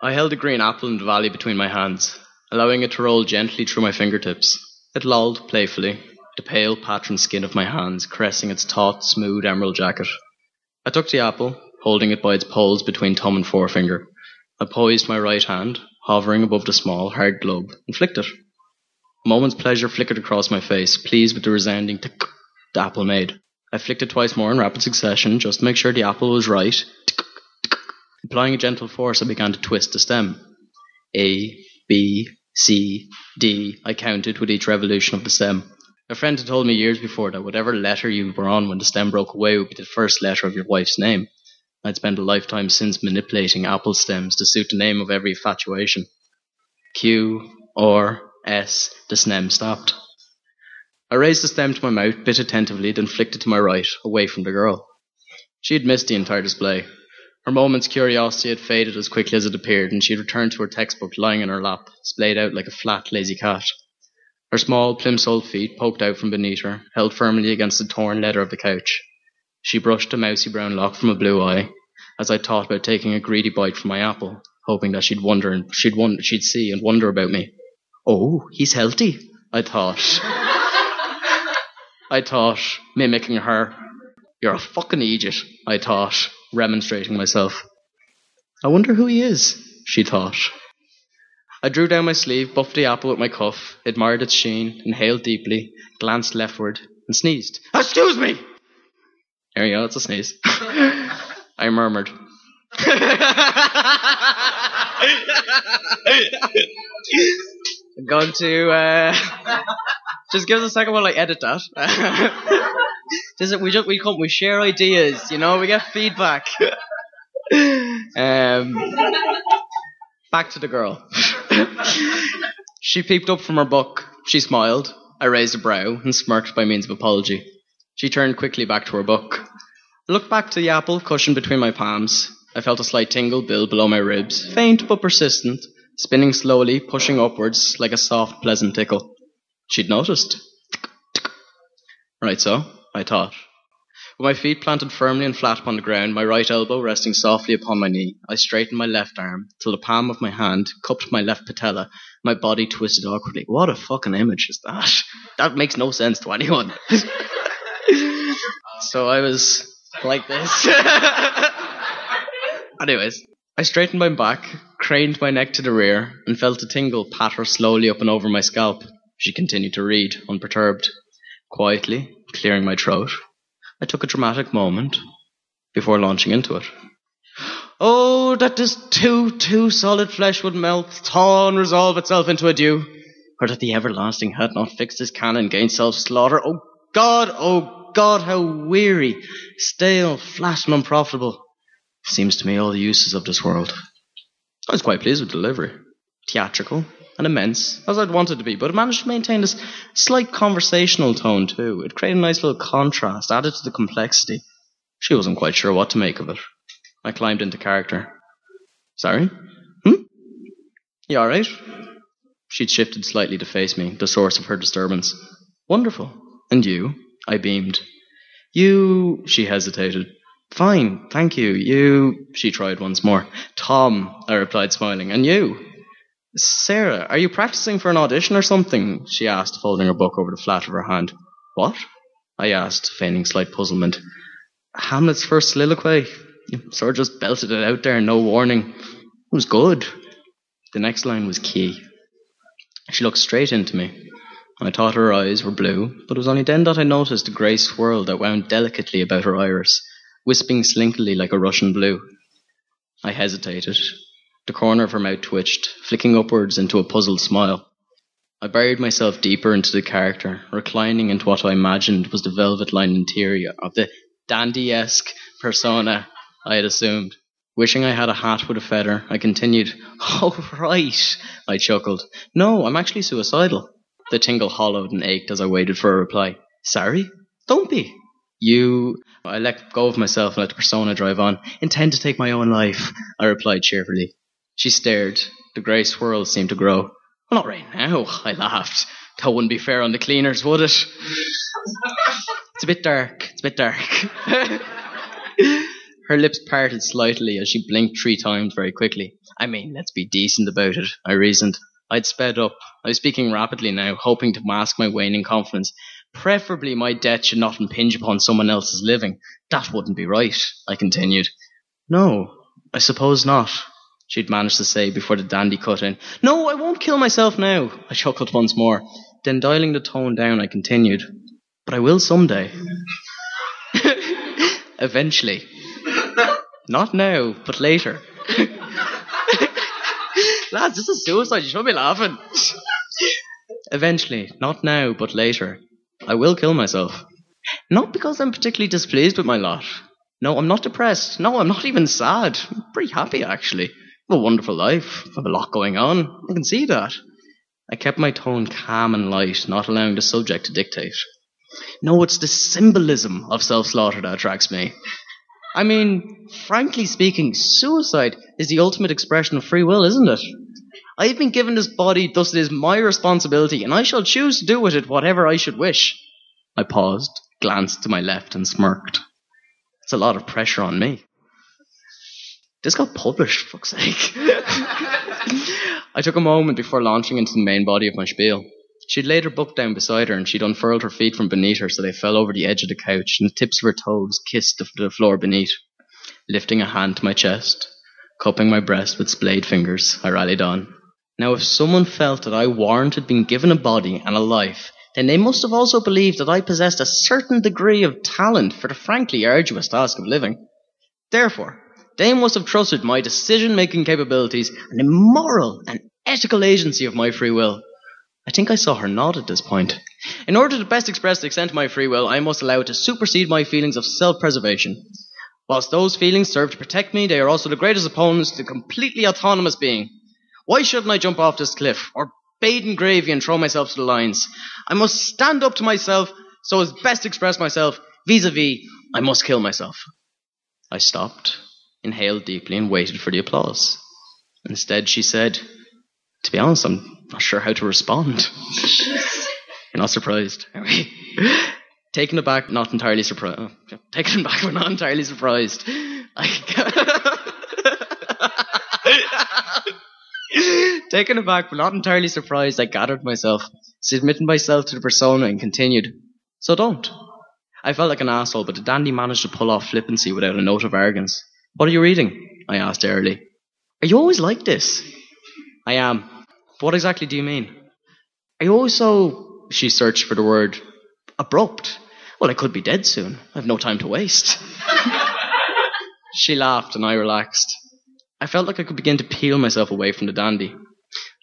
I held a green apple in the valley between my hands, allowing it to roll gently through my fingertips. It lolled playfully, the pale patterned skin of my hands caressing its taut, smooth emerald jacket. I took the apple, holding it by its poles between thumb and forefinger. I poised my right hand, hovering above the small, hard globe, and flicked it. A moment's pleasure flickered across my face, pleased with the resounding tick the apple made. I flicked it twice more in rapid succession, just to make sure the apple was right. Applying a gentle force, I began to twist the stem. A, B, C, D, I counted with each revolution of the stem. A friend had told me years before that whatever letter you were on when the stem broke away would be the first letter of your wife's name. I'd spent a lifetime since manipulating apple stems to suit the name of every infatuation. Q, R, S, the stem stopped. I raised the stem to my mouth, bit attentively, then flicked it to my right, away from the girl. She had missed the entire display. Her moment's curiosity had faded as quickly as it appeared, and she had returned to her textbook lying in her lap, splayed out like a flat, lazy cat. Her small, plimsolled feet poked out from beneath her, held firmly against the torn leather of the couch. She brushed a mousy brown lock from a blue eye, as I thought about taking a greedy bite from my apple, hoping that she'd see and wonder about me. Oh, he's healthy, I thought. Mimicking her. You're a fucking idiot, I thought, remonstrating myself. I wonder who he is, she thought. I drew down my sleeve, buffed the apple with my cuff, admired its sheen, inhaled deeply, glanced leftward, and sneezed. Excuse me! There you go, it's a sneeze. I murmured. I'm going to just give us a second while I edit that. We share ideas, we get feedback. Back to the girl. She peeped up from her book. She smiled. I raised a brow and smirked by means of apology. She turned quickly back to her book. I looked back to the apple cushioned between my palms. I felt a slight tingle build below my ribs, faint but persistent, spinning slowly, pushing upwards like a soft, pleasant tickle. She'd noticed. Right so, I thought. With my feet planted firmly and flat upon the ground, my right elbow resting softly upon my knee, I straightened my left arm till the palm of my hand cupped my left patella, my body twisted awkwardly. What a fucking image is that? That makes no sense to anyone. So I was like this. Anyways, I straightened my back, craned my neck to the rear, and felt a tingle patter slowly up and over my scalp. She continued to read, unperturbed. Quietly, clearing my throat, I took a dramatic moment before launching into it. Oh, that this too solid flesh would melt, thaw and resolve itself into a dew, or that the everlasting had not fixed his canon gainst self-slaughter. Oh God, how weary, stale, flat and unprofitable seems to me all the uses of this world. I was quite pleased with the delivery. Theatrical and immense, as I'd wanted to be, but it managed to maintain this slight conversational tone too. It created a nice little contrast, added to the complexity. She wasn't quite sure what to make of it. I climbed into character. Sorry? You alright? She'd shifted slightly to face me, the source of her disturbance. Wonderful. And you? I beamed. You... She hesitated. Fine, thank you. You... She tried once more. Tom, I replied, smiling. And you? Sarah, are you practicing for an audition or something? She asked, folding her book over the flat of her hand. What? I asked, feigning slight puzzlement. Hamlet's first soliloquy. You sort of just belted it out there, no warning. It was good. The next line was key. She looked straight into me. I thought her eyes were blue, but it was only then that I noticed a grey swirl that wound delicately about her iris, wisping slinkily like a Russian blue. I hesitated. The corner of her mouth twitched, flicking upwards into a puzzled smile. I buried myself deeper into the character, reclining into what I imagined was the velvet-lined interior of the dandy-esque persona I had assumed. Wishing I had a hat with a feather, I continued. Oh, right, I chuckled. No, I'm actually suicidal. The tingle hollowed and ached as I waited for a reply. Sorry? Don't be. You... I let go of myself and let the persona drive on. Intend to take my own life, I replied cheerfully. She stared. The grey swirls seemed to grow. Well, not right now, I laughed. That wouldn't be fair on the cleaners, would it? It's a bit dark. Her lips parted slightly as she blinked 3 times very quickly. I mean, let's be decent about it, I reasoned. I'd sped up. I was speaking rapidly now, hoping to mask my waning confidence. Preferably my death should not impinge upon someone else's living. That wouldn't be right, I continued. No, I suppose not, she'd managed to say before the dandy cut in. No, I won't kill myself now, I chuckled once more. Then dialing the tone down, I continued. But I will someday. Eventually. Not now, but later. Lads, this is suicide, you shouldn't be laughing. Eventually, not now, but later, I will kill myself. Not because I'm particularly displeased with my lot. No, I'm not depressed. No, I'm not even sad. I'm pretty happy, actually. I have a wonderful life. I have a lot going on. I can see that. I kept my tone calm and light, not allowing the subject to dictate. No, it's the symbolism of self-slaughter that attracts me. I mean, frankly speaking, suicide is the ultimate expression of free will, isn't it? I have been given this body, thus it is my responsibility, and I shall choose to do with it whatever I should wish. I paused, glanced to my left, and smirked. It's a lot of pressure on me. This got published, for fuck's sake. I took a moment before launching into the main body of my spiel. She'd laid her book down beside her, and she'd unfurled her feet from beneath her so they fell over the edge of the couch, and the tips of her toes kissed the floor beneath. Lifting a hand to my chest, cupping my breast with splayed fingers, I rallied on. Now, if someone felt that I warranted being given a body and a life, then they must have also believed that I possessed a certain degree of talent for the frankly arduous task of living. Therefore, they must have trusted my decision-making capabilities and the moral and ethical agency of my free will. I think I saw her nod at this point. In order to best express the extent of my free will, I must allow it to supersede my feelings of self-preservation. Whilst those feelings serve to protect me, they are also the greatest opponents to completely autonomous being. Why shouldn't I jump off this cliff, or bathe in gravy and throw myself to the lions? I must stand up to myself so as best express myself. Vis-a-vis, I must kill myself. I stopped, inhaled deeply, and waited for the applause. Instead, she said, to be honest, I'm not sure how to respond. You're not surprised, are we? Taken aback, not entirely surprised. Taken aback, but not entirely surprised. Taken aback, but not entirely surprised, I gathered myself, submitted myself to the persona, and continued. So don't. I felt like an asshole, but the dandy managed to pull off flippancy without a note of arrogance. What are you reading? I asked airily. Are you always like this? I am. What exactly do you mean? Are you always so... She searched for the word... abrupt. Well, I could be dead soon. I have no time to waste. She laughed and I relaxed. I felt like I could begin to peel myself away from the dandy.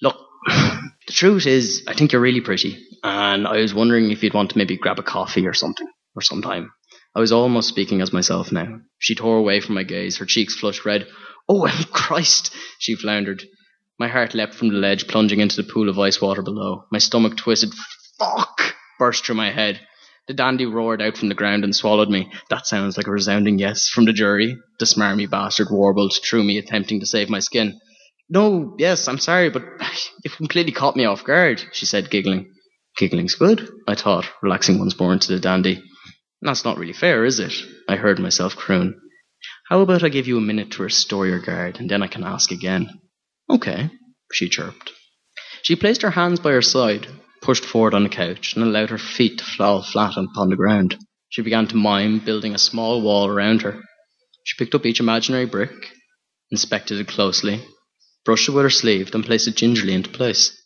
Look, the truth is, I think you're really pretty, and I was wondering if you'd want to maybe grab a coffee or something, or sometime. I was almost speaking as myself now. She tore away from my gaze, her cheeks flushed red. Oh, Christ, she floundered. My heart leapt from the ledge, plunging into the pool of ice water below. My stomach twisted. Fuck! Burst through my head. The dandy roared out from the ground and swallowed me. That sounds like a resounding yes from the jury. The smarmy bastard warbled through me, attempting to save my skin. No, yes, I'm sorry, but you've completely caught me off guard, she said, giggling. Giggling's good, I thought, relaxing once more into the dandy. That's not really fair, is it? I heard myself croon. How about I give you a minute to restore your guard, and then I can ask again? Okay, she chirped. She placed her hands by her side, pushed forward on the couch, and allowed her feet to fall flat upon the ground. She began to mime, building a small wall around her. She picked up each imaginary brick, inspected it closely, brushed it with her sleeve, then placed it gingerly into place.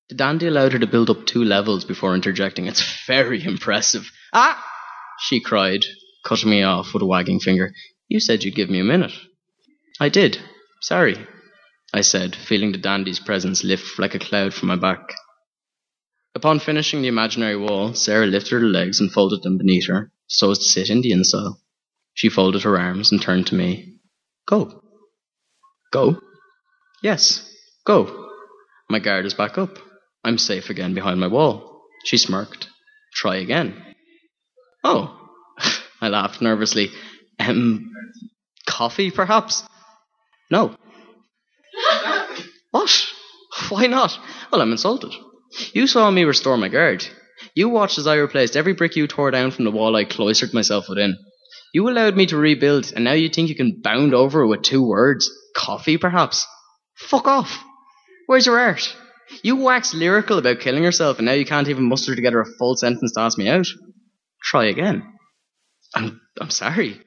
The dandy allowed her to build up 2 levels before interjecting. It's very impressive. Ah! She cried, cutting me off with a wagging finger. You said you'd give me a minute. I did. Sorry, I said, feeling the dandy's presence lift like a cloud from my back. Upon finishing the imaginary wall, Sarah lifted her legs and folded them beneath her, so as to sit Indian style. She folded her arms and turned to me. Go. Go? Yes, go. My guard is back up. I'm safe again behind my wall. She smirked. Try again. Oh. I laughed nervously. Coffee, perhaps? No. What? Why not? Well, I'm insulted. You saw me restore my guard. You watched as I replaced every brick you tore down from the wall I cloistered myself within. You allowed me to rebuild, and now you think you can bound over it with 2 words? Coffee, perhaps? Fuck off! Where's your art? You wax lyrical about killing yourself, and now you can't even muster together a full sentence to ask me out. Try again. I'm sorry.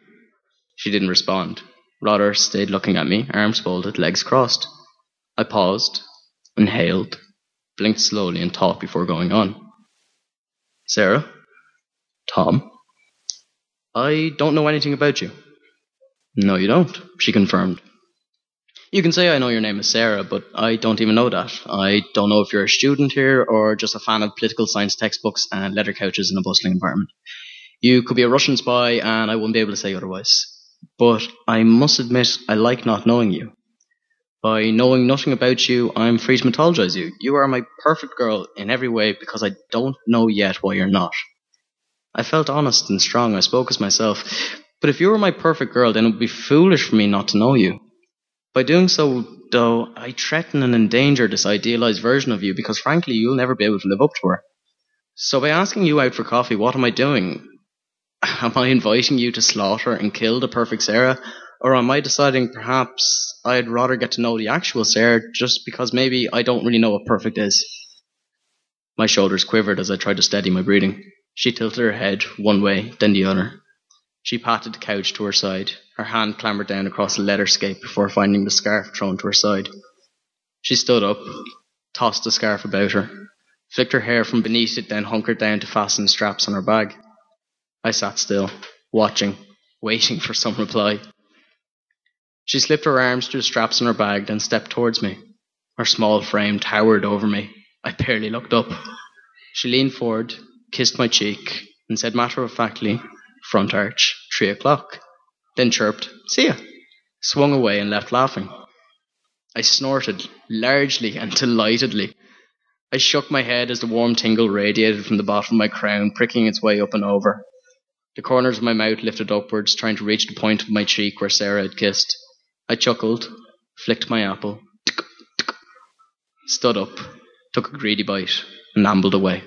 She didn't respond. Rather, stayed looking at me, arms folded, legs crossed. I paused, inhaled, blinked slowly, and thought before going on. Sarah? Tom? I don't know anything about you. No, you don't, she confirmed. You can say I know your name is Sarah, but I don't even know that. I don't know if you're a student here or just a fan of political science textbooks and leather couches in a bustling environment. You could be a Russian spy, and I wouldn't be able to say otherwise. But I must admit, I like not knowing you. By knowing nothing about you, I'm free to mythologize you. You are my perfect girl in every way because I don't know yet why you're not. I felt honest and strong. I spoke as myself. But if you were my perfect girl, then it would be foolish for me not to know you. By doing so, though, I threaten and endanger this idealized version of you because, frankly, you'll never be able to live up to her. So by asking you out for coffee, what am I doing? Am I inviting you to slaughter and kill the perfect Sarah? Or am I deciding perhaps I'd rather get to know the actual Sarah just because maybe I don't really know what perfect is? My shoulders quivered as I tried to steady my breathing. She tilted her head one way, then the other. She patted the couch to her side. Her hand clambered down across the leather scape before finding the scarf thrown to her side. She stood up, tossed the scarf about her, flicked her hair from beneath it, then hunkered down to fasten the straps on her bag. I sat still, watching, waiting for some reply. She slipped her arms through the straps on her bag, then stepped towards me. Her small frame towered over me. I barely looked up. She leaned forward, kissed my cheek, and said matter-of-factly, "Front arch, 3:00. Then chirped, "See ya," swung away and left laughing. I snorted, largely and delightedly. I shook my head as the warm tingle radiated from the bottom of my crown, pricking its way up and over. The corners of my mouth lifted upwards, trying to reach the point of my cheek where Sarah had kissed. I chuckled, flicked my apple, stood up, took a greedy bite, and ambled away.